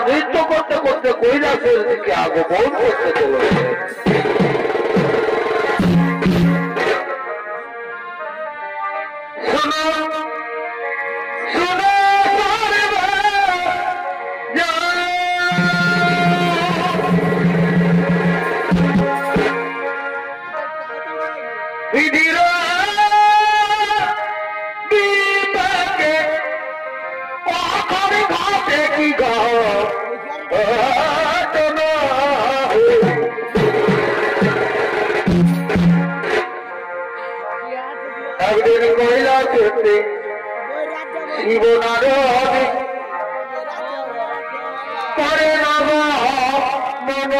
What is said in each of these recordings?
নৃত্য করতে করতে কৈলাসের দিকে আগমন করতে চলেছে। একদিন কৈলাসেতে শিব নারদ করে নব মন,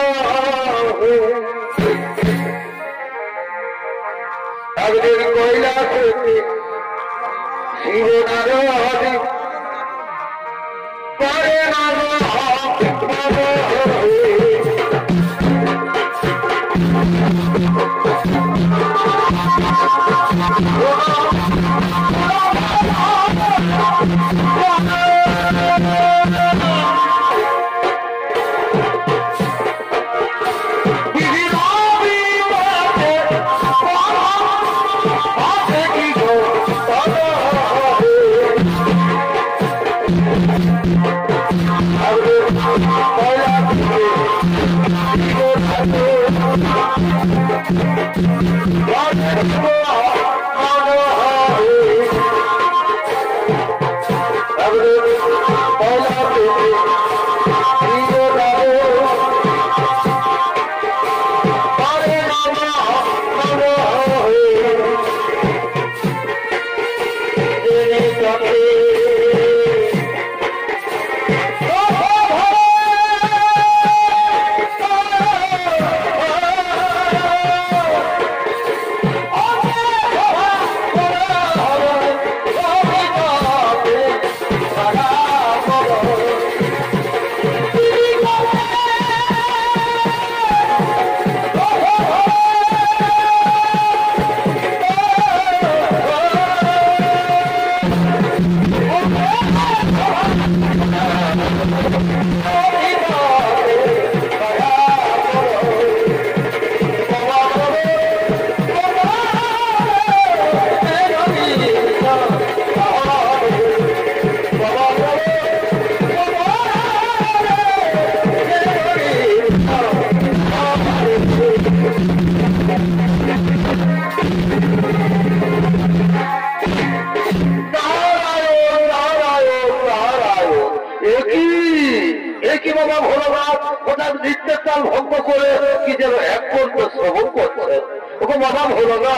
একদিন কৈলাসেতে শিব নারদ করে নব মন। ভঙ্গ করে কি যেন এক পর্যন্ত শ্রবণ করছে, ওকে বাবা হলো না।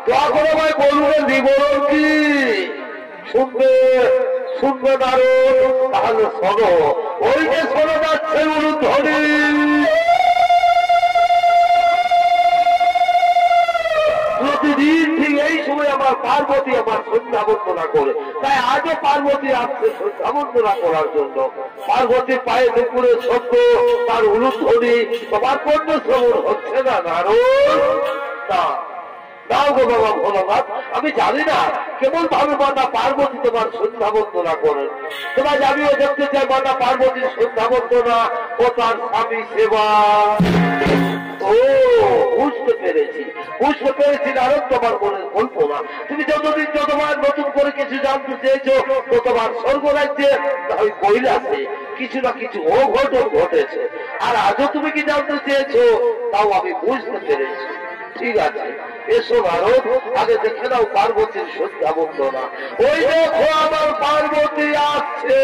দোয়া করে ভাই বলবেন বিবরণ কি শুনবে, শুনবে নারদ, তাহলে শোনো। ওই যে শোনা যাচ্ছে উলুধ্বনি, প্রতিদিন ঠিক এই সময় আমার পার্বতী আমার সন্ধ্যা বন্দনা করে, তাই আজও পার্বতী আসছে সন্ধ্যা বন্দনা করার জন্য। পার্বতীর পায়ে দুপুরে শব্দ, তার উলুধ্বনি তোমার কণ্ঠ শ্রবণ হচ্ছে না নারদ? দাও গো বাবা ভোলানাথ, আমি জানি না কেমন ভাবে মাতা পার্বতী তোমার সন্ধ্যা বন্দনা করেন। তোমরা জানিও দেখতে চাই মাতা পার্বতীর সন্ধ্যা বন্দনা ও তার স্বামী সেবা। ও বুঝতে পেরেছি, বুঝতে পেরেছি নারদ, তোমার মনে বলবো না। তুমি যতদিন যতবার নতুন করে কিছু জানতে চেয়েছো, ততবার স্বর্গরাজ্যে ওই কৈলাসে কিছু না কিছু অঘটন ঘটেছে। আর আজও তুমি কি জানতে চেয়েছো, তাও আমি বুঝতে পেরেছি। ঠিক আছে, এসো নারদ, আগে দেখে নাও পার্বতীর সন্ধ্যা বন্দনা। ওই দেখো আমার পার্বতী আসছে।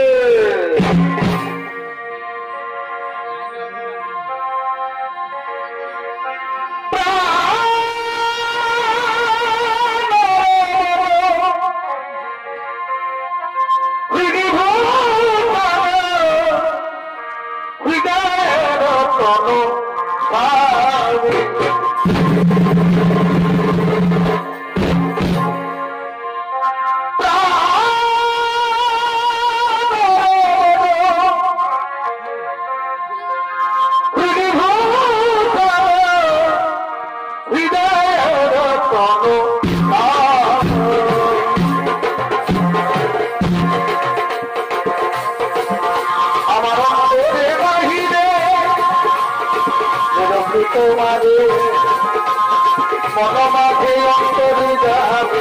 তোমারে মন মাঝে অন্তরে যাবে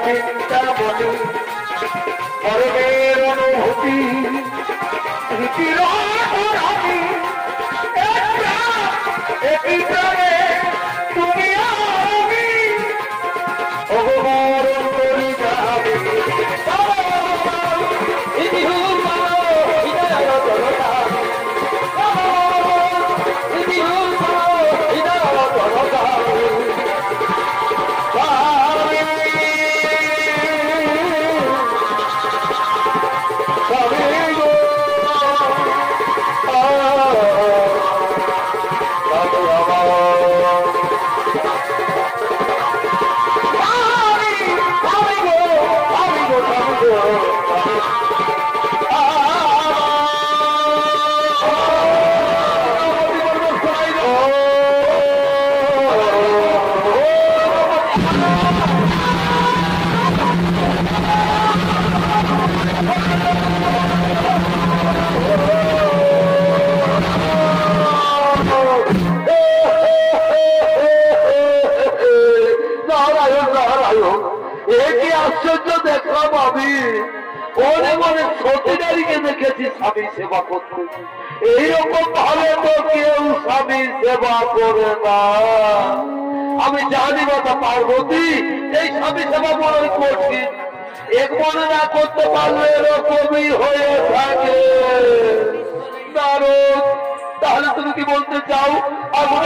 চিন্তা বলি পরমের অনুভূতি তুমি আমি অবমারণ করে যাবে আশ্চর্য দেখলাম আমি অনেক অনেক সতীনারীকে দেখেছি স্বামী সেবা করতে, এইরকম ভাবে তো কেউ স্বামী সেবা করে না। আমি জানি মাতা পার্বতী এই স্বামী সেবা বড়ই কঠিন, এক মনে না করতে পারলে এরকমই হয়ে থাকে। নারদ, তাহলে তুমি কি বলতে চাও আমার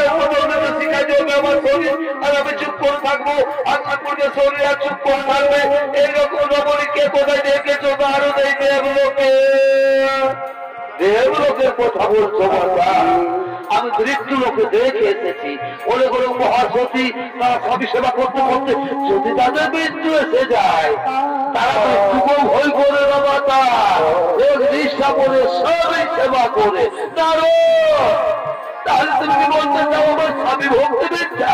শিখাই দেবে আমার শরীর আর আমি চুপ করে থাকবো, আপনার পূর্বে শরীর আর চুপ করে থাকবে? এইরকম রমণীকে কোথায় দেখেছো? নারদ এই দেবলোকে, দেবলোকের কথা বলছো মাতা? আমি মৃত্যু লোকে দেখে এসেছি অনেক অনেক মহাসতী তারা স্বামী সেবা করতে করতে যদি তাদের মৃত্যু এসে যায় তারা মৃত্যুকেও ভয় করে না মাতা, এক নিষ্ঠা করে সবই সেবা করে। তাহলে তুমি কি বলতে চাও আমার স্বামী ভক্তি বিদ্যা?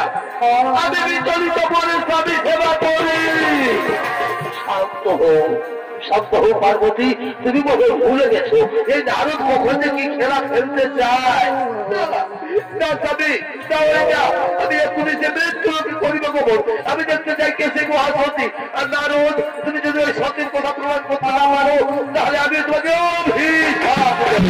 আমি বিচলিত করে স্বামী সেবা করি। শান্ত হোক, শান্ত হোক পার্বতী, তুমি বলে ভুলে গেছো এই নারদ কখন যে কি খেলা খেলতে চায়। না স্বামী, আমি এক্ষুনি যে মৃত্যু করিব কখন আমি দেখতে চাই কে সে মহাসতী। আর নারদ, তুমি যদি ওই সতীর কথা প্রমাণ করতে না পারো তাহলে আমি তোমাকে অভিশাপ দেব।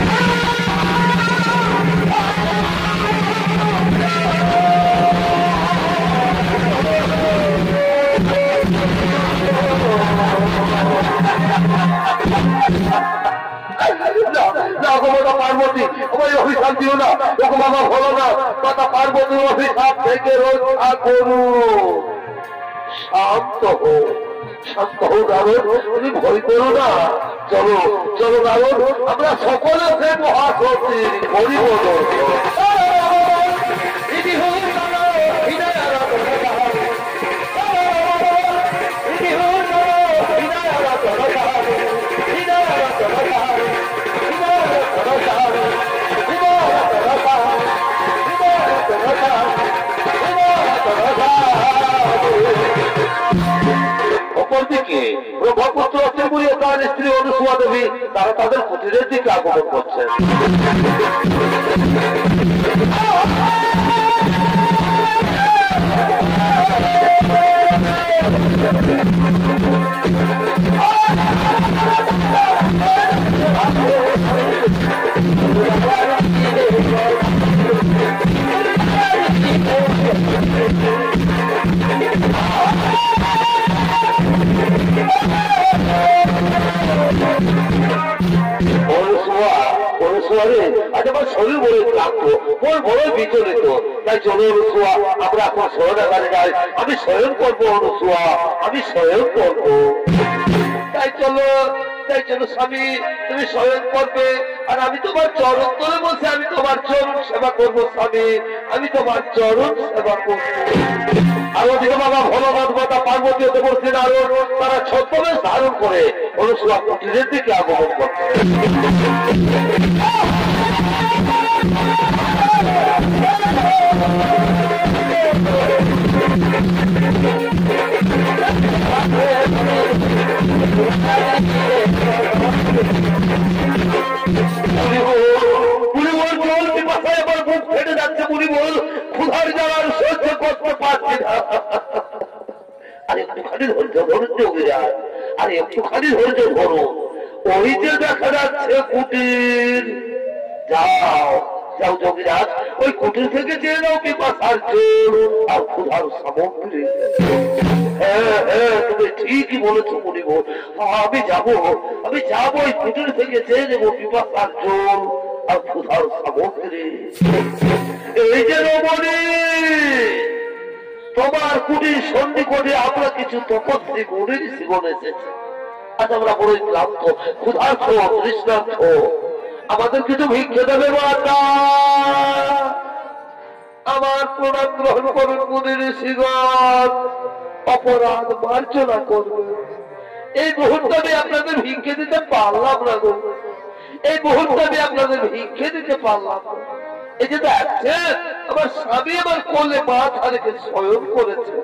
পার্বতী আমার অভিশাপ দিও না, ওরকম আমার হলো না। মাতা পার্বতীর অভিশাপ থেকে রক্ষা করু। শান্ত হো, শান্ত হো নারদ, তুমি ভয় করো না। চলো চলো নারদ, আমরা সকলে সে মহাসতীর হরিবল। অপরদিকে ব্রহ্মপুত্র ত্রিপুরী ও তার স্ত্রী অনুসুয়া দেবী তারা তাদের কুটিরের দিকে আগমন করছেন। শরীর বড় ক্লান্ত, মন বড় বিচলিত, তাই চলো অনুসুয়া আমরা এখন শরণাগারে যাই। আমি শয়ন করবো অনুসুয়া, আমি শয়ন করবো। তাই চলো তাই জন্য স্বামী তুমি স্বয়ং করবে, আর আমি তোমার চরণ তলে বলছি আমি তোমার চরণ সেবা করবো স্বামী, আমি তোমার চরণ সেবা করবো। আর ওদিকে বাবা ভোলানাথ মাতা পার্বতী হতে বলছেন আরো তারা ছদ্মবেশ ধারণ করে অনুসূয়া কুটিরের দিকে আগমন করছে। ক্ষুধার জ্বালার সহ্য করতে পারছি না। আর একটুখানি ধৈর্য ধরুন যোগীরাজ, আর একটুখানি ধৈর্য ধরুন। ওই যে দেখা যাচ্ছে কুটির, যাও যাও যোগীরাজ, ওই কুটির থেকে চেয়ে নাও পিপাসার জল আর ক্ষুধার সামগ্রী। হ্যাঁ হ্যাঁ তুমি ঠিকই বলেছো মুনিবর, আমি যাবো ওই কুটির থেকে চেয়ে নেবো পিপাসার জল আর ক্ষুধার সামগ্রী। এই যে রমণী, তোমার কুটির সন্ধি করে আমরা কিছু তপস্বী গুণের জীবন এসেছে। আজ আমরা বড়ই ক্লান্ত, ক্ষুধার্ত, তৃষ্ণার্ত, আমাদের কিছু ভিক্ষে দেবে মাতা। আমার প্রণাম গ্রহণ করুন মুনির ঋষিগণ, অপরাধ মার্জনা করবে। এই মুহূর্তে আমি আপনাদের ভিক্ষে দিতে পারলাম না গো, এই মুহূর্তে আমি আপনাদের ভিক্ষে দিতে পারলাম না। এই যে দেখছেন আমার স্বামী আমার কোলে মাথা রেখে শয়ন করেছে।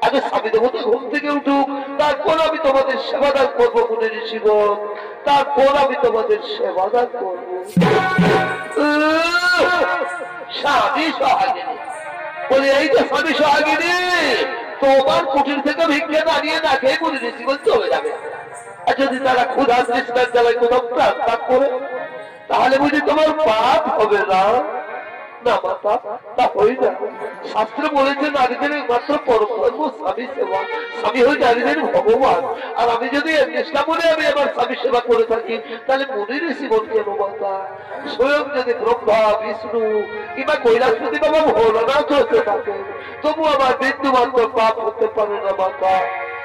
আগে স্বামী দেবতা ঘুম থেকে উঠুক, তারপর আমি তোমাদের সেবাদান করবো মুনি ঋষিগণ, তারপর আমি তোমাদের সেবাদান করবো। স্বামী সোহাগিনী বলে, এই যে স্বামী সোহাগিনী, তোমার কুটির থেকে ভিক্ষে দাঁড়িয়ে না খেয়ে মুনি ঋষিগণ চলে যাবে। আর যদি তারা ক্ষুধা তৃষ্ণার জ্বালায় কোথাও প্রাণ করে, তাহলে বুঝি তোমার পাপ হবে না? না মাতা, তা হই না। শাস্ত্র বলেছে নারীদের মাত্র পরম স্বামী সেবা, স্বামী হয়ে নারীদের ভগবান। আর আমি যদি চেষ্টা করে আমি আমার স্বামী সেবা করে থাকি, তাহলে মুনি ঋষিগণ কেন মাতা? স্বয়ং যদি ব্রহ্মা বিষ্ণু কিংবা কৈলাসপতি বাবা ভোলানাথ হতে থাকে, তবু আমার বিন্দু মাত্র পাপ হতে পারে না মাতা,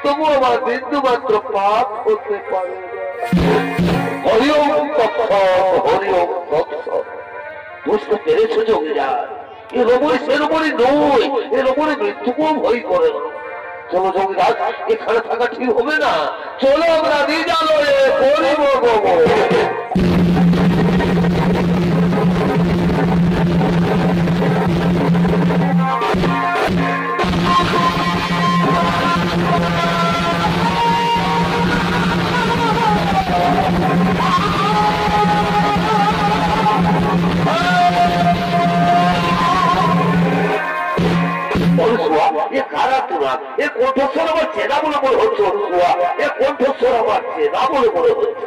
তবু আমার বিন্দু মাত্র পাপ হতে পারে না। হরি ওম তৎসৎ, হরি ওম তৎসৎ। বুঝতে পেরেছো যোগীরাজ? এর ওপরে সেরকমই নয়, এর ওপরে মৃত্যুকেও ভয় করে না। চলো যোগীরাজ, এখানে থাকা ঠিক হবে না, চলো আমরা নিজালয়ে করিব গো। কণ্ঠস্বর আমার চেনা বলে মনে হচ্ছে, কণ্ঠস্বর আমার চেনা বলে মনে হচ্ছে।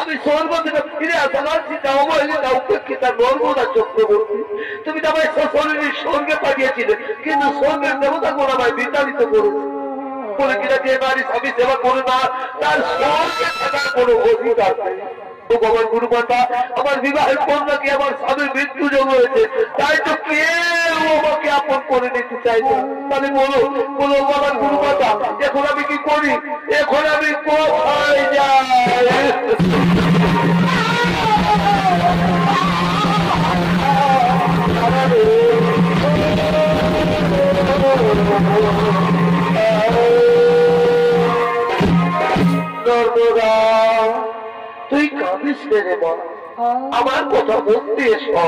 আমি সর্বদিনে ফিরে আসার চিন্তা অবহেলিতা উপেক্ষিতা নর্মদা চক্রবর্তী, তুমি তো আমায় শরীরের সঙ্গে পাঠিয়েছিলে, কিন্তু সঙ্গের দেবতা কোন আমায় বিতাড়িত করেছে বলে কিনা যে নারী স্বামী সেবা করে না তার সঙ্গে থাকার কোনো অধিকার নেই। ভগবান গুরুমাতা, আমার বিবাহের কন্যাকে আমার স্বামীর মৃত্যু যোগ হয়েছে, তাই তো কেউ আমাকে আপন করে নিতে চাই না। তাহলে বলো বলো ভগবান গুরুমাতা, এখন আমি কি করি? এখন আমি কোথায় যাই? তুই কাঁদিস রে মা, আমার কথা বলতে এসো।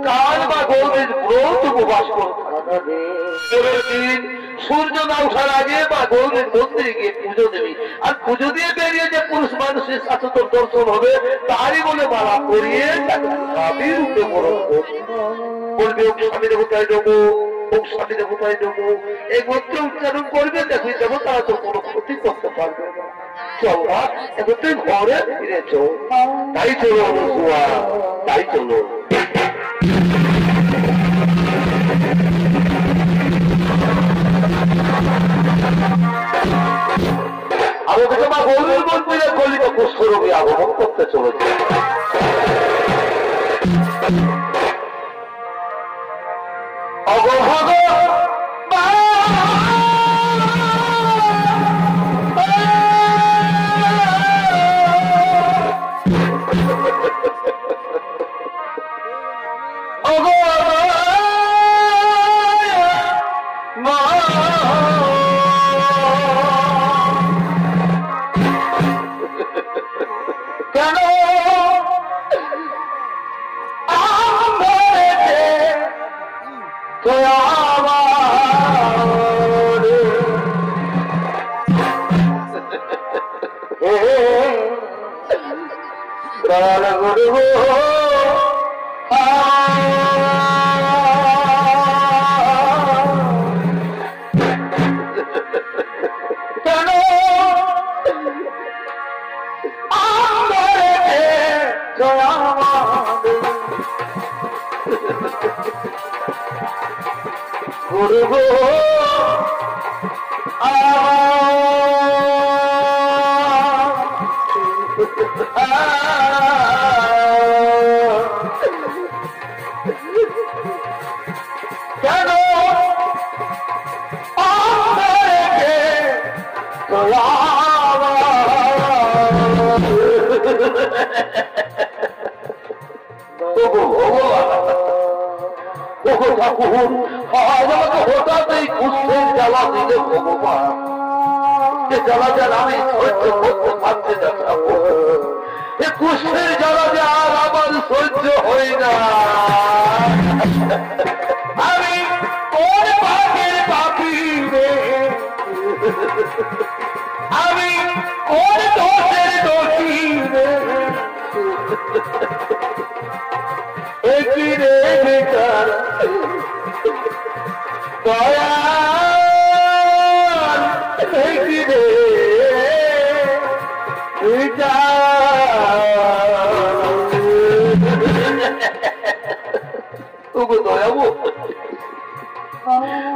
কাল বা গৌরীর ব্রত উপবাস করে সূর্য না ওঠার আগে বা গৌরীর মন্দিরে গিয়ে পুজো দেবি, আর পুজো দিয়ে বেরিয়ে যে পুরুষ মানুষের সাথে তোর দর্শন হবে তারই বলে মালা করিয়ে স্বামীর রূপে বরণ বলবি, ওকে স্বামী দেবতায় দেবো, ওকে স্বামী দেবতায় দেবো, এই মন্ত্র উচ্চারণ করবে, দেখবি দেবতারা তোর কোনো ক্ষতি করতে পারবে না। চল না, এখন তুই ঘরে ফিরে চল। তাই চলো অনুসূয়া, তাই চলো। আমি ওকে মা গৌরীর মন্দিরে গলিত কুষ্ঠরোগী আগমন করতে চলেছে।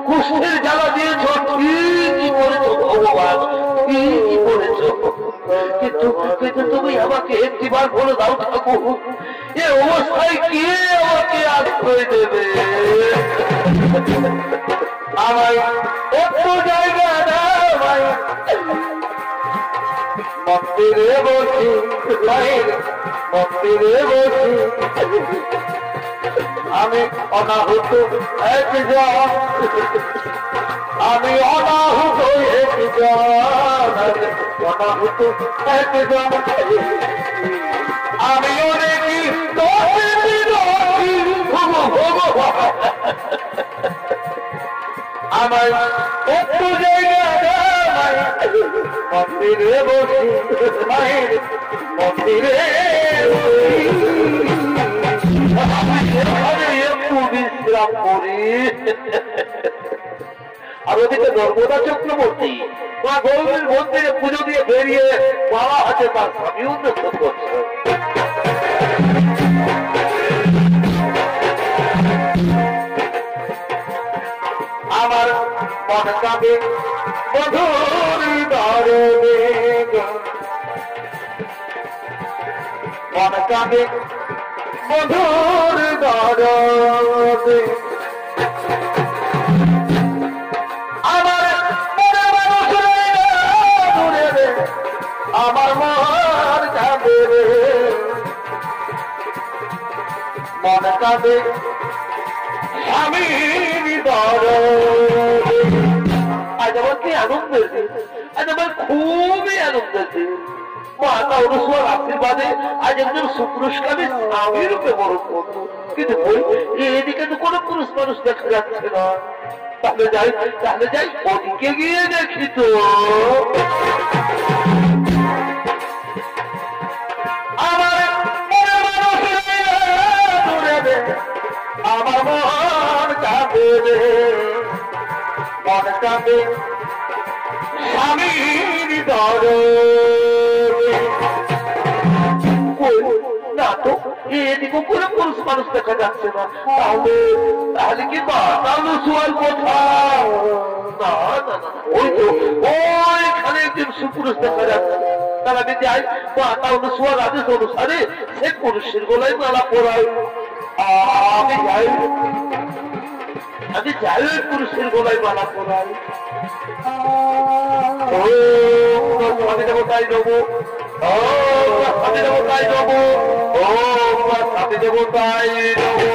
কুষ্ঠের জ্বালা দিয়েছ, কি করেছ ভগবান, কি করেছ? কিন্তু তুমি আমাকে একটিবার বলে দাও ঠাকুর, এ অবস্থায় কে আমাকে আশ্রয় দেবে? আমায় একটু জায়গা দাও, মন্দিরে বসি, মন্দিরে বসি আমি অনাহুত একজন, আমি অনাহুত একজন, অনাহুত একজন, আমিও দেখি আমার একটু জায়গা মন্দিরে বসি, মায়ের মন্দিরে একটু বিশ্রাম করি। আর ওদিকে নর্মদা চক্রবর্তী মা গৌরীর মন্দিরে পুজো দিয়ে বেরিয়ে বাবা হাতে তার স্বামী উন্নত করছে। আমার মন কাঁদে মধুর দরে, মন কাঁদে মধুর দরে, আমার মনে মানুষ দূরে রে, আমার মন কাঁদে রে, মন কাঁদে স্বামীর দরে। আজ আমার কি আনন্দ, আজ আমার খুবই আনন্দ। মাতা অনুসর আশীর্বাদে আজ একজন সুপুরুষকামী স্বামী রূপে বরণ করতো, কিন্তু এদিকে তো কোনো পুরুষ মানুষ দেখা যাচ্ছে না। তাহলে যাই ওদিকে গিয়ে দেখি তো। আমার মনে মানুষ দূরে রে, আমার মন কাঁদে রে, মন কাঁদে স্বামীর দরে। না তো এদিকে কোনো পুরুষ মানুষ দেখা যাচ্ছে না। তাহলে কি মা তাহলে সোয়াল কোথাও না না না ওই তো ওইখানে একজন সুপুরুষ দেখা যাচ্ছে। তার আমি যাই মা তাহলে সোয়াল আদেশ অনুসারে সে পুরুষের গলায় মালা পরাই। আমি যাই ওই পুরুষের গলায় মালা পরাই। স্বামী দেবতাই দেবো স্বামী দেবতাই দেবো স্বামী দেবতাই দেবো।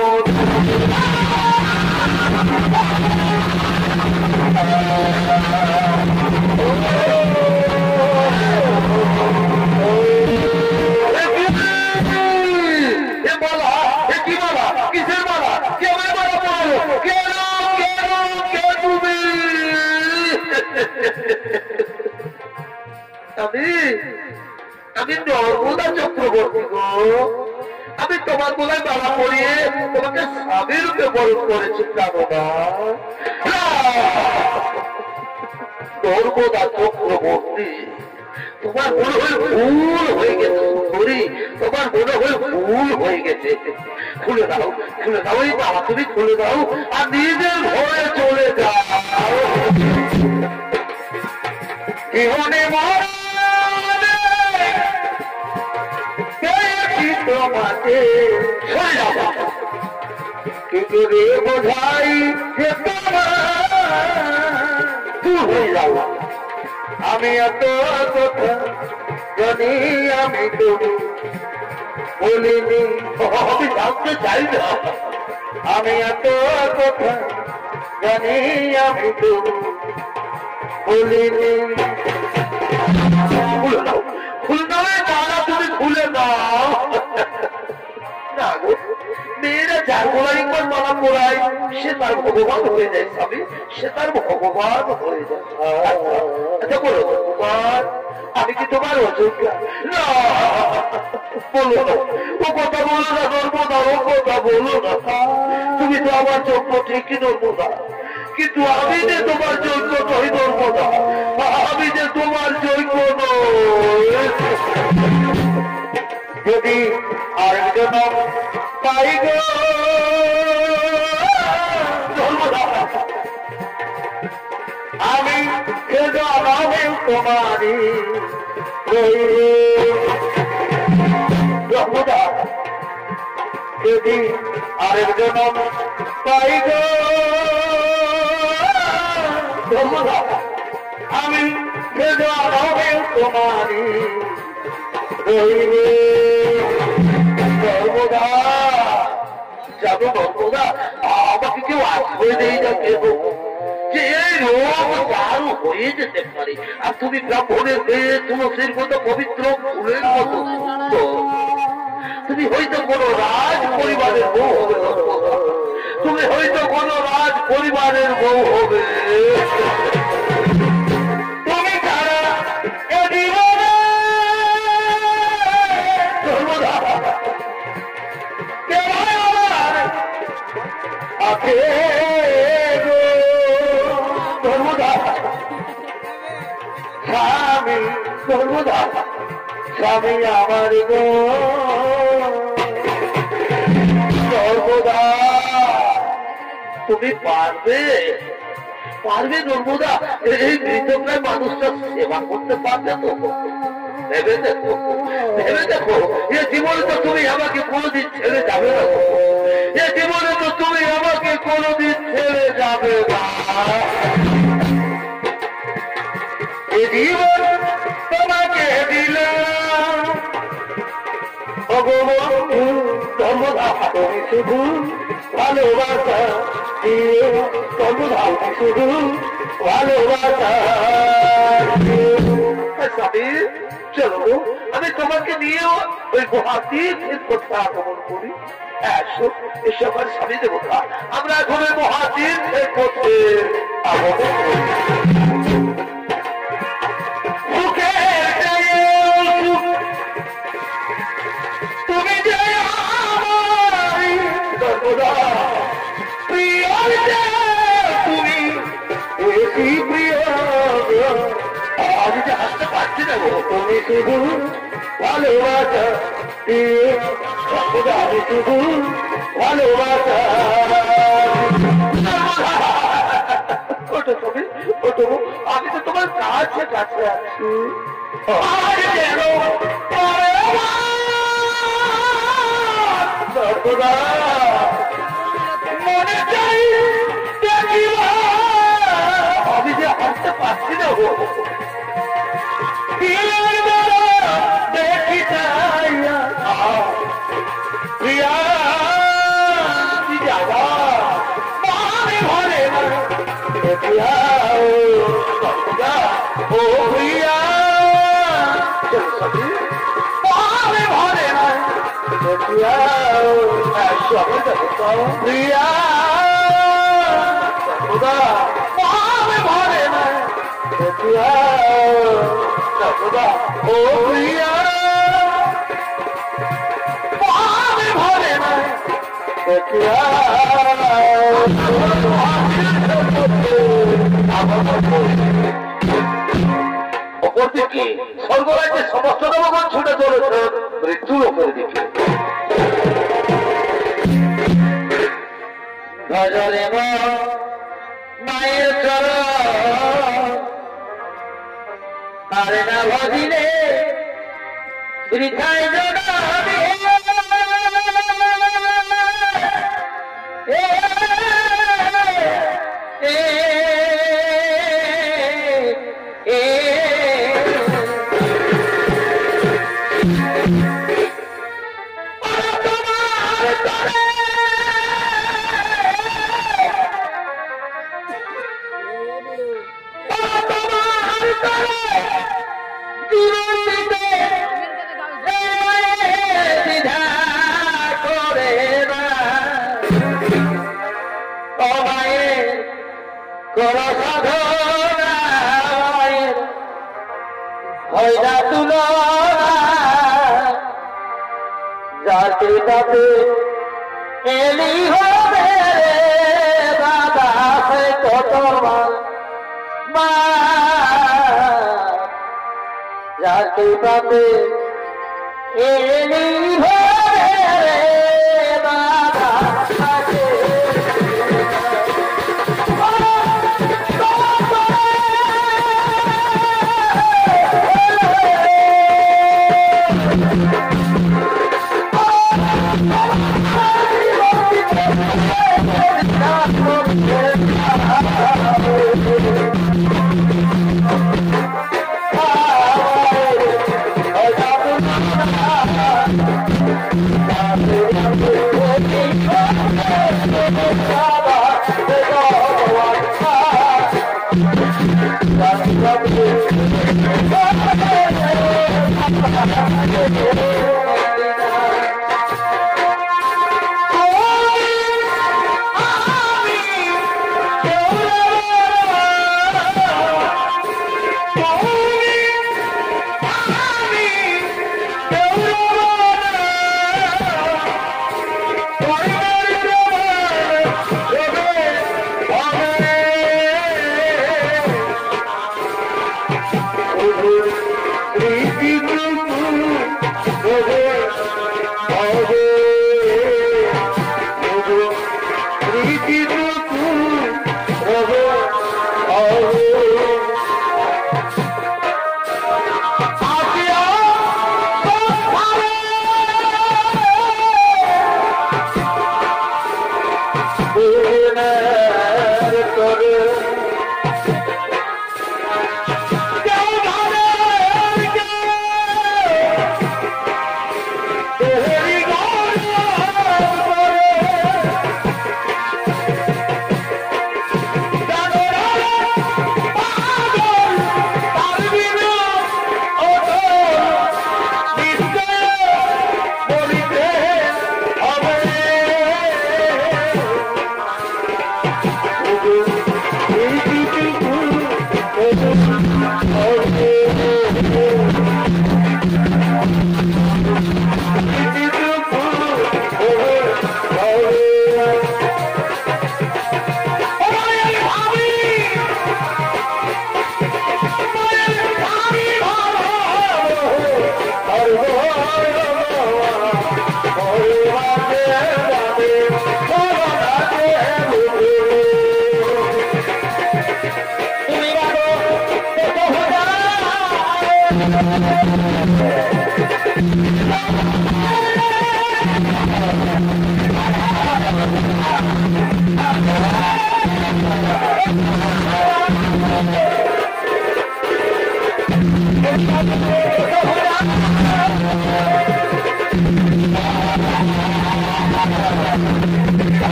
মালা কি মালা কিসের মালা কে মালা পড়ালো কেন কেন কে তুমি? আমি নর্মদা চক্রবর্তী গো। আমি তোমার গলায় মালা পরিয়ে তোমাকে স্বামী রূপে বরণ করেছি জানো না? নর্মদা চক্রবর্তী তোমার মনে হয় ভুল হয়ে গেছে সুন্দরী, তোমার মনে হয় ভুল হয়ে গেছে। খুলে দাও এই মালা তুমি খুলে দাও আর নিজের ঘরে চলে যাও। জীবনে তোমাকে কি করে বোঝাই যে তোমার হয়ে যাও। আমি এত কথা জানি আমি তো বলিনি, আমি জানতে চাই না। আমি এত কথা জানি আমি তো বলিনি। খুলে দাও মালা তুমি খুলে দাও। না গো মেয়েরা যার গোলায় একবার মালা পড়ায় সে তার ভগবান হয়ে যায় স্বামী, সে তার ভগবান হয়ে যায়। আচ্ছা বলো ভগবান আমি কি তোমার অযোগ্যা? না বলো না ও কথা বলো না নর্মদা, ও কথা বলো না। তুমি তো আমার যোগ্য ঠিকই নর্মদা, কিন্তু আমি যে তোমার যোগ্য নই নর্মদা, আমি যে তোমার যোগ্য নই। যদি আরেকজন পাই গো নর্মদা আমি তোমারই নর্মদা যদি আরেকজন পাই গো নর্মদা আমি তোমারই নর্মদা যাবো নর্মদা আমাকে কেউ আশ্রয় নেই না কেন যে এই রোগ কারো হয়ে যেতে পারে। আর তুমি ব্রাহ্মণের মেয়ে তুলসীর মতো পবিত্র ফুলের মতো সুন্দর, তুমি হয়তো কোন রাজ পরিবারের বউ হবে নর্মদা, তুমি হয়তো কোন রাজ পরিবারের বউ হবে। তুমি ছাড়া এ জীবনে নর্মদা কেউ আমার আছে নর্মদা স্বামী, নর্মদা স্বামী আমার গো নর্মদা তুমি পারবে নর্মদা এই মৃতপ্রায় মানুষটা সেবা করতে পারবে তো? ভেবে দেখো এ জীবনে তো তুমি আমাকে কোনোদিন ছেড়ে যাবে না, এ জীবনে তো তুমি আমাকে কোনোদিন ছেড়ে যাবে না। এ জীবন তোমাকে দিলাম ভগবন্ধু নর্মদা, তুমি শুধু ভালোবাসা দিও নর্মদা, শুধু ভালোবাসা। চলো আমি তোমাকে নিয়েও ওই মহাতীর্থের কথা আগমন করি। এসে আমার স্বামী দেবতা আমরা এখন ওই মহাতীর্থের পথে আগমন করি। তুমি যে সর্বদা প্রিয়, তুমি বেশি প্রিয়, আমি যে হাসতে পারছি না গো। তুমি শুধু ভালোবাসা আমি শুধু ভালোবাসা ওটা তুমি ওটো আমি তো তোমার কাছে কাছে আছি মনে চাই আমি যে হাসতে পারছি না দেখি প্রিয়া যাবা ভরে না প্রিয়া ও প্রিয়া ভরে না প্রিয়া প্রিয়া ভরে না প্রিয়া ও প্রিয়া ভরে না প্রিয়া অপর দিকে স্বর্গরাজ্যের সমস্ত দেবগণ ছুটে চলেছে মৃত্যুর ওপর দিকে ভজরে মায়ের চরণ পারে না ভজিলে বৃথায় জড়াবে যাতে তাতে এলি হবে দাদা সে কত মা যাতে তাতে এলি হবে দাদা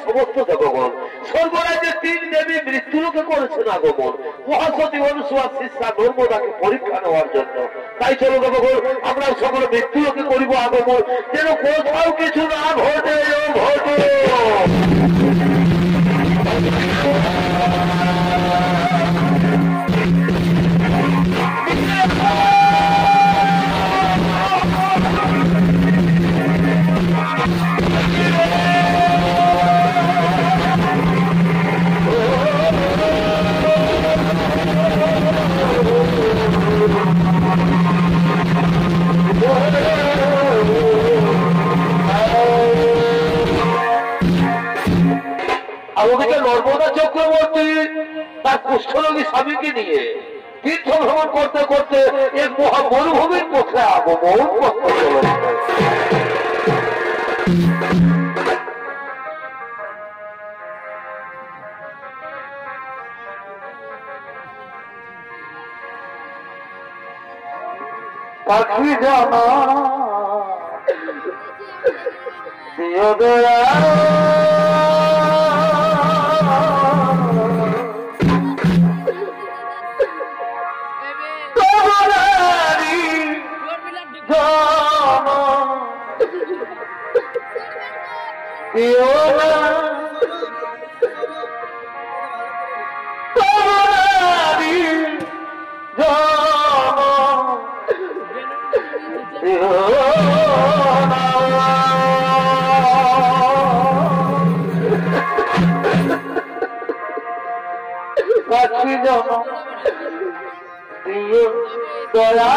সমস্ত দেবগণ স্বর্গরাজ্যের তিন দেবী মৃত্যুলোকে করেছেন আগমন মহাসতী অনুসুয়া শিষ্যা নর্মদাকে পরীক্ষা নেওয়ার জন্য। তাই চলো দেবগণ আমরা সকলে মৃত্যুলোকে করিব আগমন, যেন কোথাও কিছু না ঘটে ঘটে। আমাদেরকে নর্মদা চক্রবর্তী তার কুষ্ঠরোগী স্বামীকে নিয়ে তীর্থ ভ্রমণ করতে করতে এক মহা মরুভূমির পথে আগমন করতে চলেছে। পাখি জানা দিও দয়া দয়া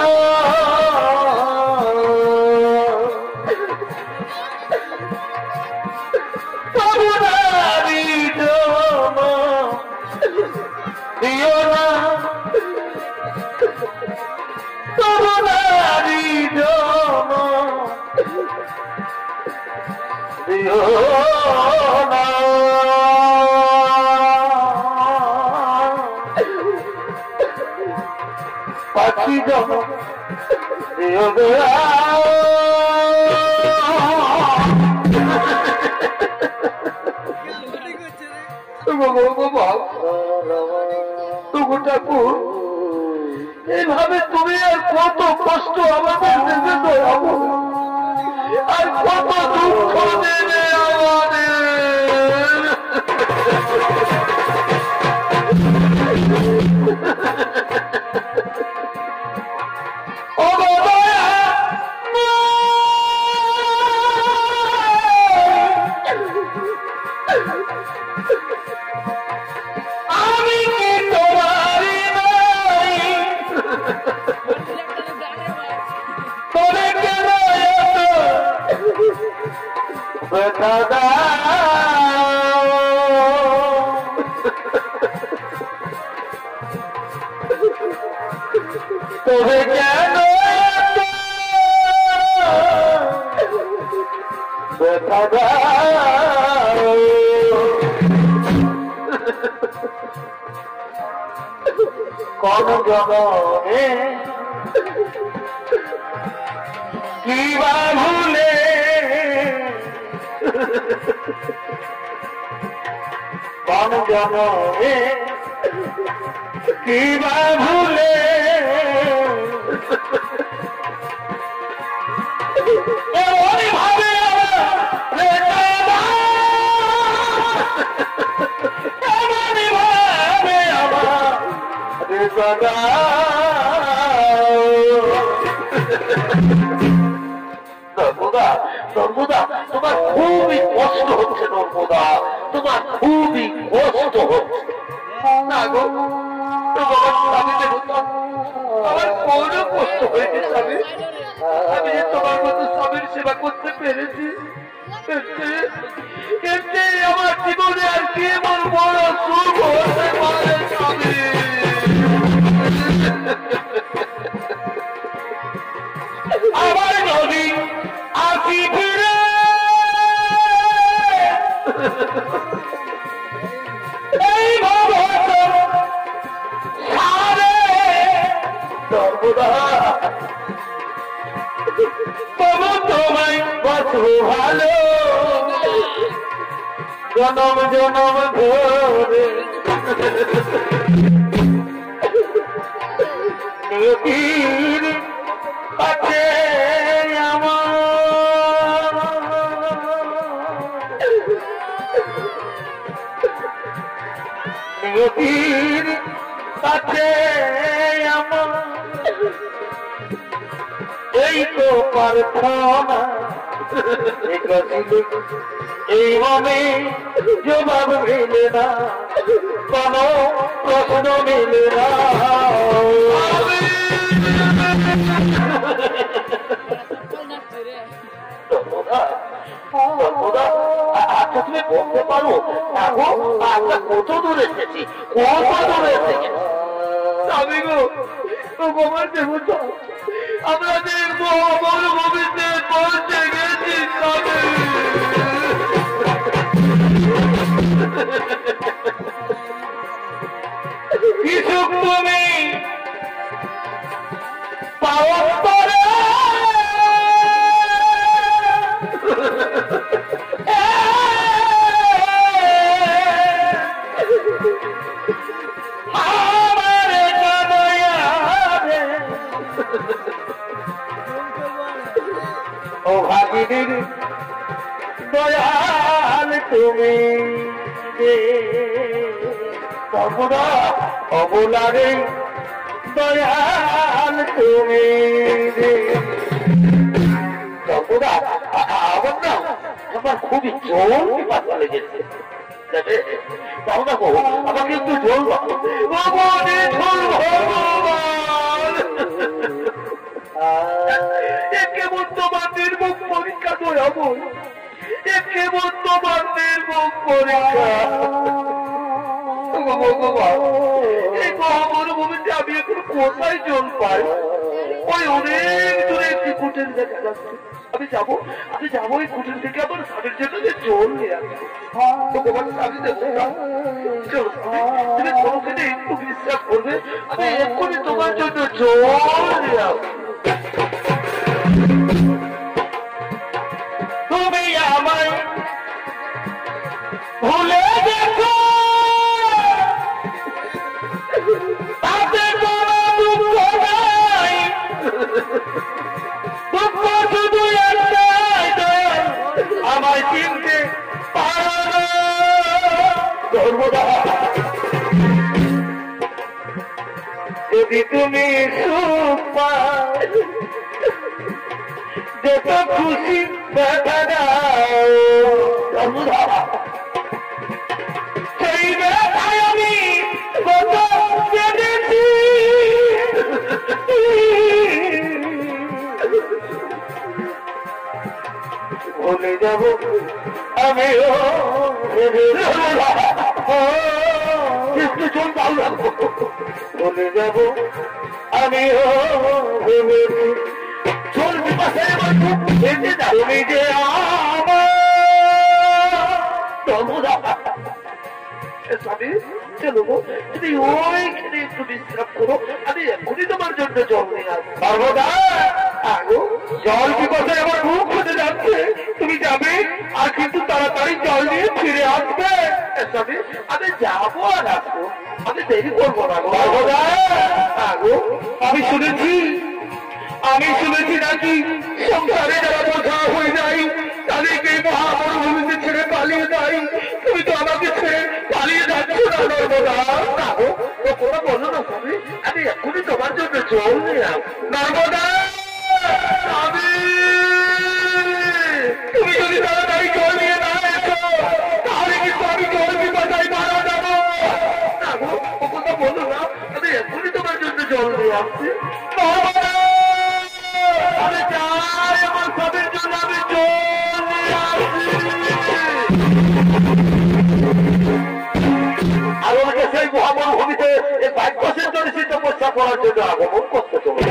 পাখি যখন ঠাকুর এইভাবে তুমি আর কত কষ্ট আমাদের দেবে দয়াবো, আর কত দুঃখ দেবে আমাদের। আমি কি তোমারি নাই তবে কেন ব্যথা দাও, তবে কেন ব্যথা দাও। কোন জগনে কিবা ভুলে কোন জগনে কিবা ভুলে এমনই ভাবে এমনই ভাবে আমার আমার কোনো কষ্ট হয়েছে স্বামী, আমি যে তোমার মতো স্বামীর সেবা করতে পেরেছি, আমার জীবনে আর কি এমন বড় সুখ হতে পারে স্বামী। আমার নদী আসি ফিরে এই সারে সর্বদা তবু তোমায় বাঁচবো ভালো জনম জনম ধরে। নিয়তির কাছে আমার নিয়তির কাছে আমার এই তো প্রার্থনা এই মনে জবাব মিলে না, কোন প্রশ্ন মিলে না। আচ্ছা তুমি বলতে পারো আমরা কত দূরে এসেছি, কত দূরে এসেছি? আমি গো তোমার দেব, আমরা দেখবো মরুভূমিতে পৌঁছে গেছি। কিছু তুমি পাওয়া পরে ও ভাগিনীর দয়াল তুমি সর্বদা অবলারে দয়াল তুমি সর্বদা আমার না আমার খুবই জোর পাতা লেগেছে, তাও না আমাকে একটু জোর কেমন তোমার নির্মুখ পরীক্ষা তো এমন, কেমন তোমার নির্মুখ পরীক্ষা। এই মহামরুভূমিতে আমি এখন কোথায় জল পাই? ওই অনেক দূরে একটি কুটির দেখা যাচ্ছে, আমি যাবো ওই কুটির থেকে আমার স্বামীর জন্য যে জল নিয়ে আসবো। তোমার স্বামী দেবো তুমি কোনোখানে একটু বিশ্বাস করবে, আমি এক্ষুনি তোমার জন্য জল নিয়ে আসবো। তুমি আমায় ভুলে দেখো তাতে কোনো দুঃখ নাই, দুঃখ শুধু একটাই আমায় চিনতে পারো না। যদি তুমি সুখ পাও যত খুশি দেখা দাও, সেই ব্যথায় আমি কত কেঁদেছি। ভুলে যাব আমিও একটু চল ভালো লাগবো, ভুলে যাব আমিও ভেবেছি চলবি পাশে আমার খুব বেঁচে যাবে। তুমি যে আমার স্বামী চলো তুমি ওইখানে একটু বিশ্রাম করো, আমি এখনই তোমার জন্য জল নিয়ে আসবো। সর্বদা জল বিপদে আমার মুখ হতে যাচ্ছে, তুমি যাবে আর কিন্তু তাড়াতাড়ি জল নিয়ে ফিরে আসবে। স্বামী আমি যাবো আর আসবো, আমি দেরি করবো না। সর্বদা আমি শুনেছি নাকি সংসারে যারা বোঝা হয়ে যায় তাদেরকে মহামরুভূমিতে ছেড়ে পালিয়ে যায়, তুমি তো আমাকে ছেড়ে পালিয়ে যাচ্ছ না। নর্মদা কোনো বলো না স্বামী, আমি এখনই তোমার জন্য জল নিয়ে আসবো। নর্মদা তুমি যদি তাড়াতাড়ি জল নিয়ে না এসো তাহলে কিন্তু আমি জল বিপদায় মারা যাবো। জল দিয়ে আসছি। আমি চাই আমার স্বামীর জন্য আমি জল নিয়ে আসছি। আর ওনাকে সেই মহামরুভূমিতে এই 22 বছর ধরে সে তপস্যা করার জন্য আগমন করতে চলে।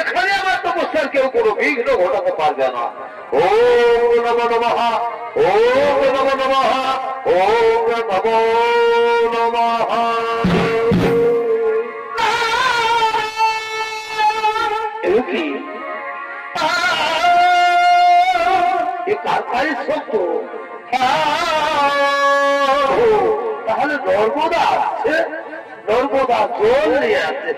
এখানে আমার তপস্যার কেউ কোনো বিঘ্ন ঘটাতে পারবে না। ওম নমো নমঃ, ওম নমো নমঃ, ওম নমো নমঃ। কি কারখানির শব্দ? তাহলে নর্মদা আছে, নর্মদা জল নিয়ে আসছে।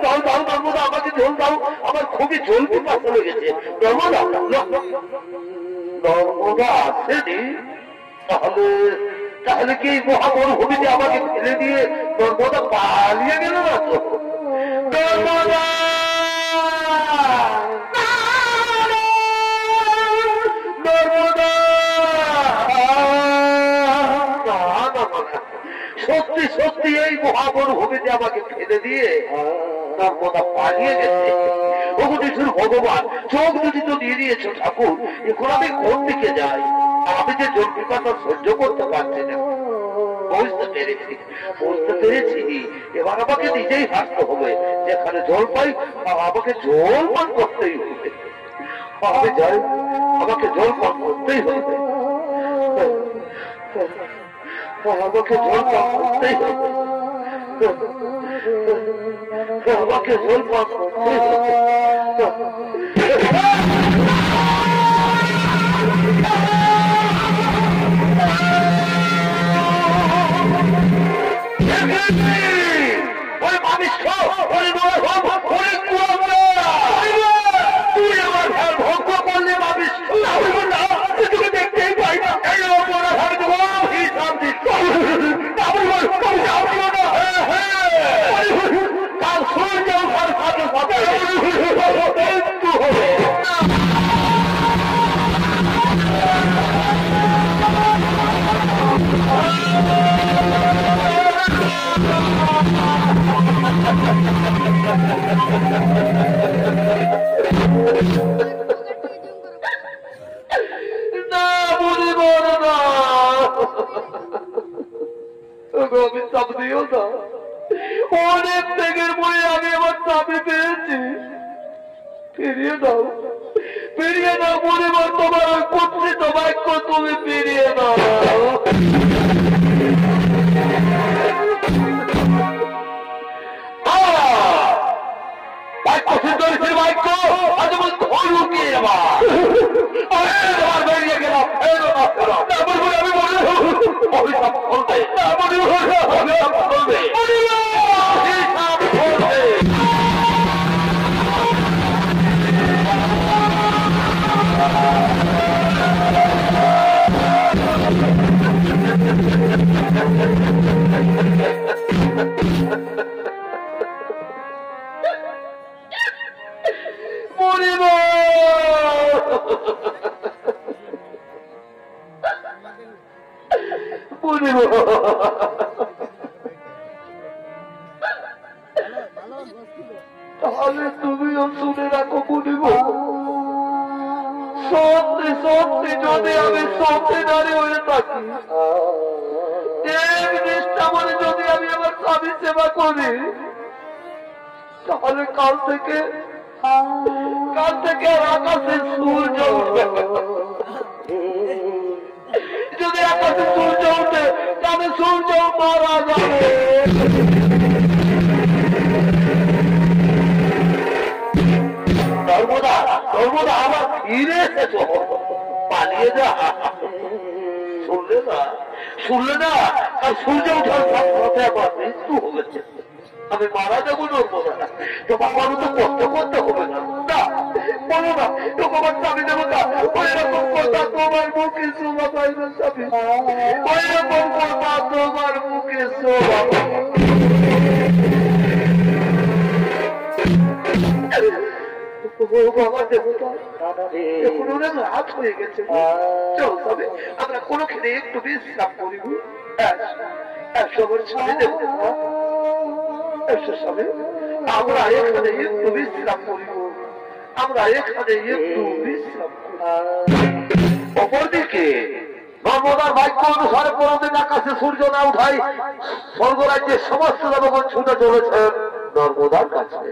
দাও দাও নর্মদা, আমাকে জল দাও, আমার খুবই জল পিপাসা লেগেছে। নর্মদা, নর্মদা আসেনি? তাহলে তাহলে কি মহামরুভূমিতে আমাকে ফেলে দিয়ে নর্মদা পালিয়ে গেল না তো? নর্মদা সত্যি সত্যি এই মহামরুভূমিতে আমাকে ফেলে দিয়ে নর্মদা পালিয়ে গেছে। ভগবান, চোখ দুটি তো দিয়ে দিয়েছ ঠাকুর, এখন আমি কোন দিকে যাই? আমি যে জল পিপাসা সহ্য করতে পারছি না। বুঝতে পেরেছি, বুঝতে পেরেছি। এবার আমাকে নিজেই হাসতে হবে। যেখানে জল পাই আমাকে জল পান করতেই হবে। আমি যাই, আমাকে জল পান করতেই হবে। আমাকে জল পান করতেই হবে। আমাকে জল পান করতেই হবে। দেখতেই পাই না, অনেক ত্যাগের পরে আমি আমার চাবি পেয়েছি। ফিরিয়ে দাও, ফিরিয়ে দাও পরিবার, তোমার ওই কুৎসিত বাক্য তুমি ফিরিয়ে দাও। বাক্য সিদ্ধরিসির বাক্য আজ বল ধরুকিয়ে যাবার বেরিয়ে গেলাম। আমি বলে অভিশাপ করবে, অভিশাপ করবে, অভিশাপ করবে। তাহলে তুমিও শুনে রাখো বুঝিব, সত্যি সত্যি যদি আমি সত্যিকারী হয়ে থাকি, এক নিষ্ঠা বলে যদি আমি আমার স্বামী সেবা করি, তাহলে কাল থেকে আকাশে সূর্য উঠবে। যদি আকাশে সূর্য উঠে তাহলে সূর্য মারা যাবে। ধর্মদা আবার ফিরে এসেছ, পালিয়ে যা। শুনলে না কাল সূর্য উঠার সাথে আমার মৃত্যু হয়েছে, আমি মারা যাবো। নর্মদা তোমার মানুষ তো কষ্ট করতে হবে না, বলো না তোমার স্বামী দেবতা ওইরকম কথা তোমার মুখে শোভা পাইবে স্বামী, ওইরকম কথা তোমার মুখে শোভা। রাত হয়ে গেছে, চলো তবে আমরা কোনখানে একটু বিশ্রাম করিব। সবার ছাড়ে দেব, আমরা এখানে একটু বিশ্রাম করিব, আমরা এখানে একটু বিশ্রাম করিব। অপরদিকে নর্মদার বাক্য অনুসারে কোনদিন আকাশে সূর্য না উঠাই স্বর্গরাজ্যের সমস্ত জনগণ ছুটে চলেছেন নর্মদার কাছে।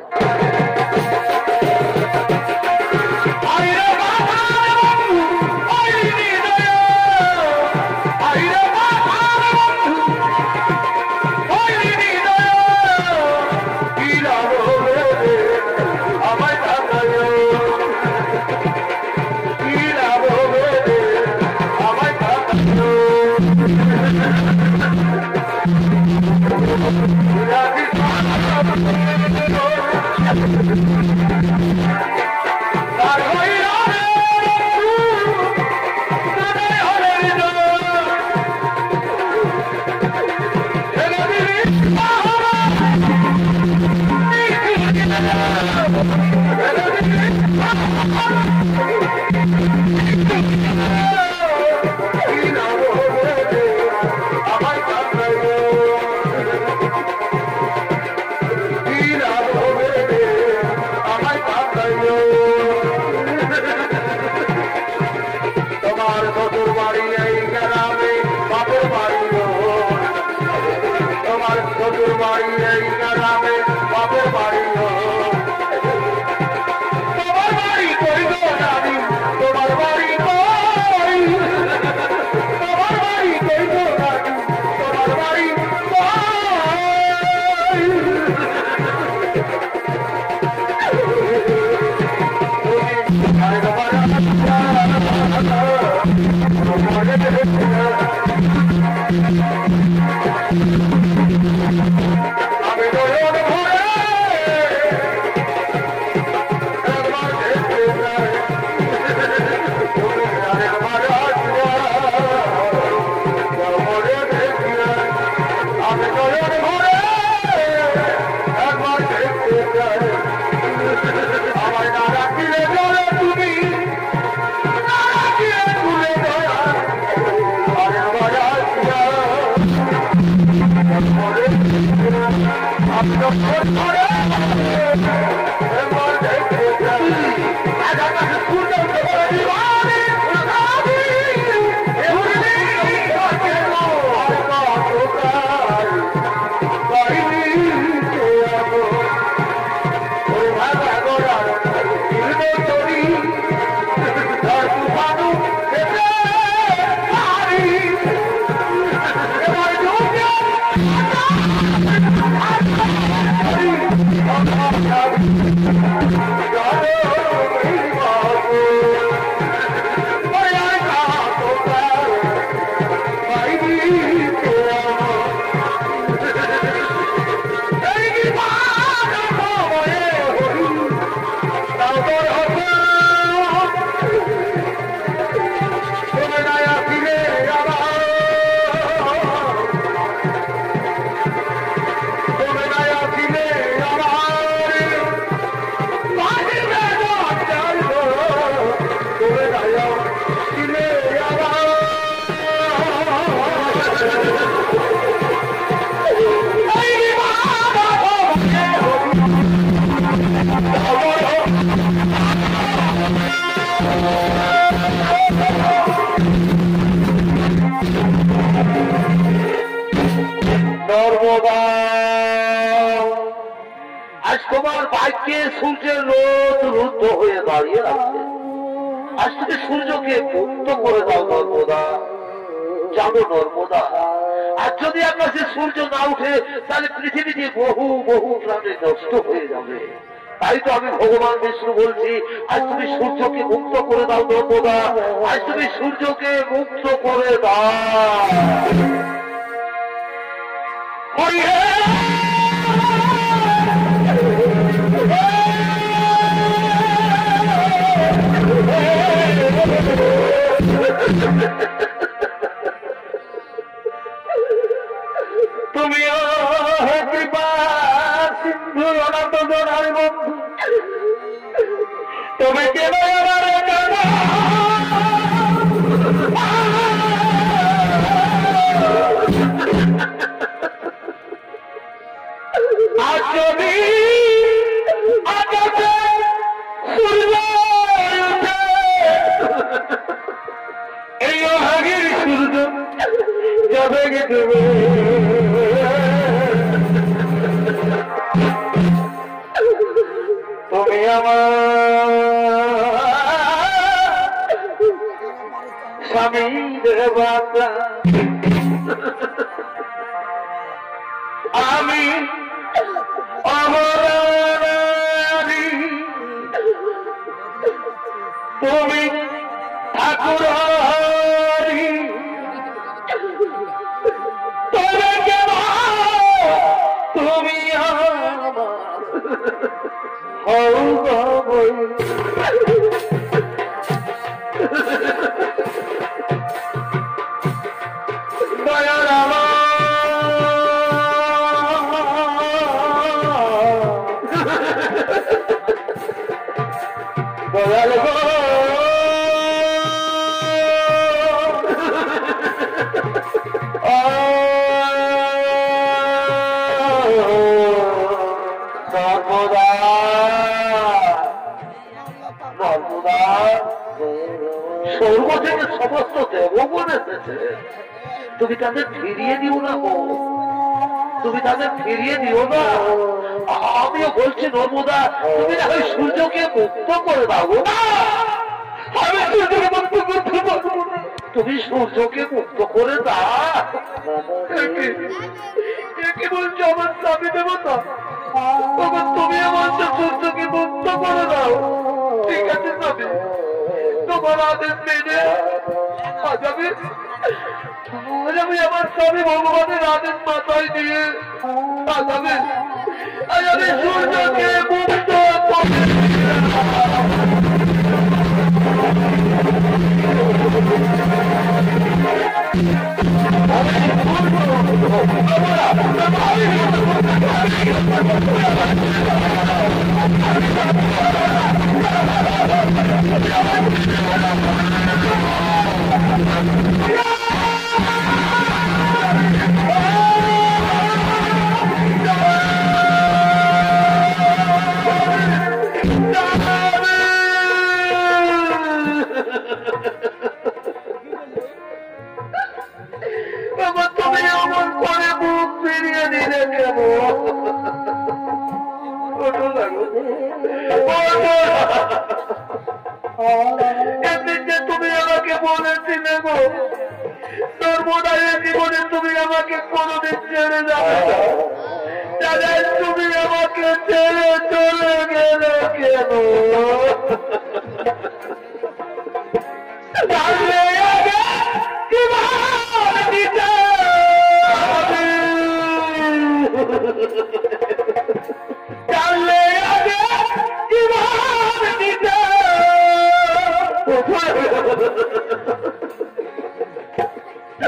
তোমার ভাগ্যে সূর্যের রোদ রুদ্ধ হয়ে দাঁড়িয়ে আছে। আজ তুমি সূর্যকে মুক্ত করে দাও নর্মদা, জানো নর্মদা। আর যদি আকাশে সূর্য না উঠে তাহলে পৃথিবীতে বহু বহু প্রাণী নষ্ট হয়ে যাবে। তাই তো আমি ভগবান বিষ্ণু বলছি, আজ তুমি সূর্যকে মুক্ত করে দাও নর্মদা, আজ তুমি সূর্যকে মুক্ত করে দাও। তুমিও কৃপা সিন্ধু অনাথ জনার বন্ধু, তুমি কেন আমার আজ যদি আকাশে সূর্য উঠে, এই অভাগীর সূর্য যাবে দেবে। তুমি আমার স্বামীর বাচ্চা, আমি অমরারি, তুমি ঠাকুর হরি, তুমি কেন তুমি আমার হও গো। দয়াল দয়াল গো, নর্মদা নর্মদা, স্বর্গ থেকে সমস্ত দেবগণ এসেছে, তুমি তাদের ফিরিয়ে দিও না গো, তুমি তাদের ফিরিয়ে দিও না। আমিও বলছি নর্মদা, তুমি না ওই সূর্যকে মুক্ত করে দাও গো। আমি সূর্যকে মুক্ত করতে পারবো না, তুমি সূর্যকে মুক্ত করে দাও। কি বলছো আমার স্বামী দেবতা? তুমি বলছো সূর্যকে মুক্ত করে দাও। ঠিক আছে স্বামী, তোমার আদেশ মেনে আজ আমি আমার স্বামী ভগবানের আদেশ মাথায় দিয়ে আজ আমি সূর্যকে মুক্ত করে তুমি আমার পরে মুখ ফিরিয়ে দিলে কেন? তুমি আমাকে বলেছিলে গো নর্মদায় জীবনে তুমি আমাকে কোনদিন ছেড়ে যাবে দাদা, তুমি আমাকে ছেড়ে চলে গেলে কেন?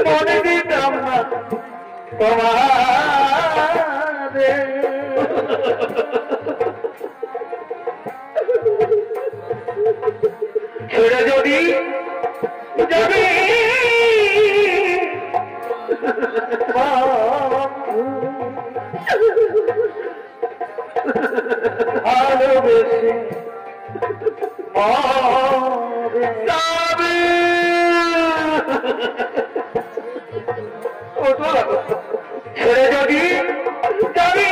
মনে দিতাম না তোমারে, ছেড়ে যদি যাবি ভালোবেসে ছেড়ে যদি যাবি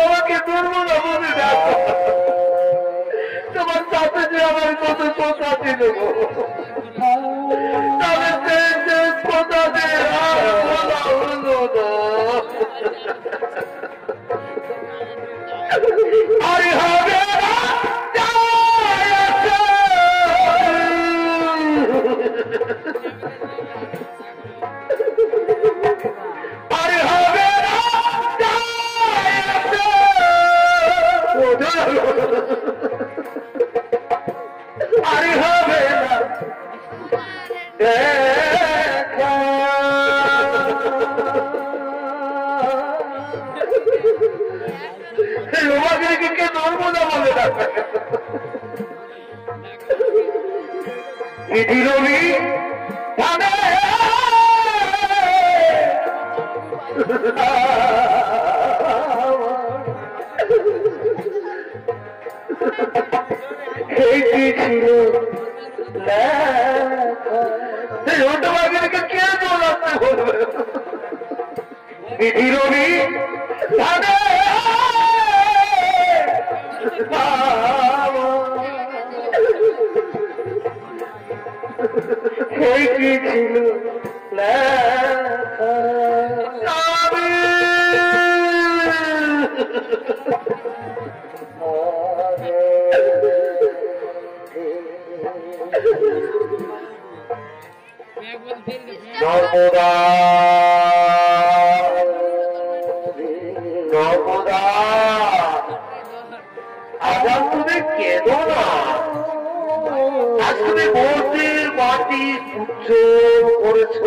আমাকে দুর্বল বলে দেখো তোমার সাথে যে আমার কত কথা ছিল কথা দিয়ে আরে হবে আরে হবে আরে হবে কে নর্মদা বলে রবি কি ছিল ওটাকে কে দৌড়াতে বলবে বিধি রবি কি ছিল নর্মদা নর্মদা আজ তুমি কেঁদো না আজ তুমি মন্দির মাটি পুচ্ছ করেছ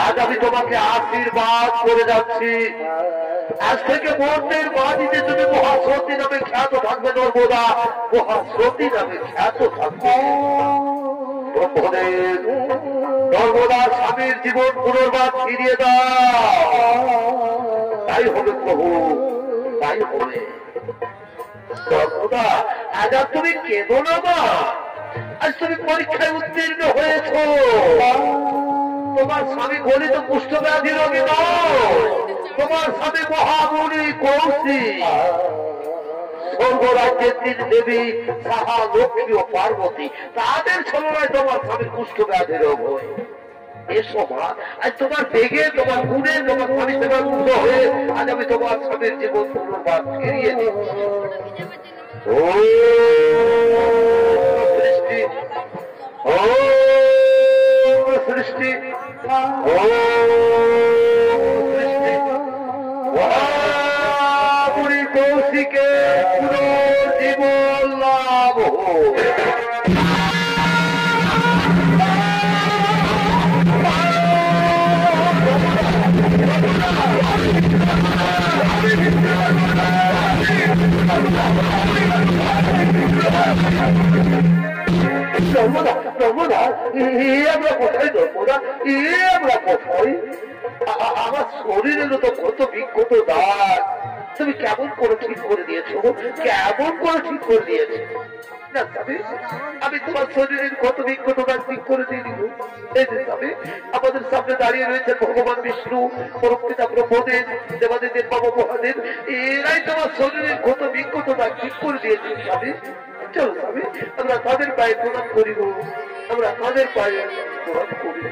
আজ আমি তোমাকে আশীর্বাদ করে যাচ্ছি আজ থেকে মন্দির মাটিতে তুমি মহাসতী নামে খ্যাত থাকবে নর্মদা মহাসতী নামে খ্যাত থাকবে নর্মদার স্বামীর জীবন পুনর্বার ফিরিয়ে দাও তাই হবে প্রভু তাই হবে নর্মদা আজ আর তুমি কেঁদো না মা আজ তুমি পরীক্ষায় উত্তীর্ণ হয়েছ তোমার স্বামী গলিত কুষ্ঠব্যাধি রোগী নয় তোমার স্বামী মহামুনি কৌশিক স্বর্গরাজ্যের তিন দেবী সাহা লক্ষ্মী ও পার্বতী তাদের ছলনায় তোমার স্বামীর কুষ্ঠব্যাধি রোগ হয় এসো মা আজ তোমার বেগে তোমার গুণে তোমার স্বামী সেবা মুক্ত হয়ে আজ আমি তোমার স্বামীর জীবন পুনর্বার ফিরিয়ে দিচ্ছি ও সৃষ্টি ও সৃষ্টি ও সৃষ্টি কৌশিকে পুনর্জীবন লাভ হোক আমার শরীরেরও তো কত বিক্ষত দাগ তুমি কেমন করে ঠিক করে দিয়েছো কেমন করে ঠিক করে দিয়েছো না তবে আমি তোমার শরীরের কত বিক্ষত দাগ ঠিক করে দিয়ে দিব এই যে তবে আমাদের সামনে দাঁড়িয়ে রয়েছে ভগবান বিষ্ণু পরমপিতা ব্রহ্মদেব দেবাদেবের বাবা মহাদেব এরাই তোমার শরীরের কত বিক্ষত দাগ ঠিক করে দিয়েছে তবে চলো তবে আমরা তাদের পায়ে প্রণাম করিব আমরা তাদের পায়ে প্রণাম করিব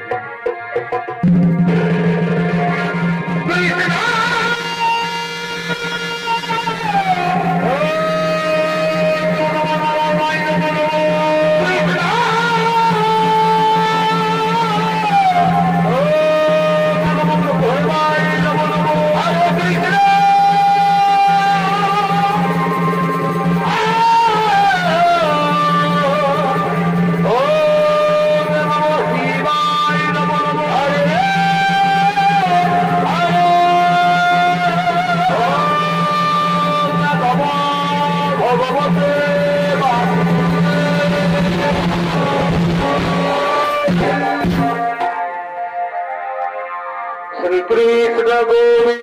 श्री कृष्ण गोविंद।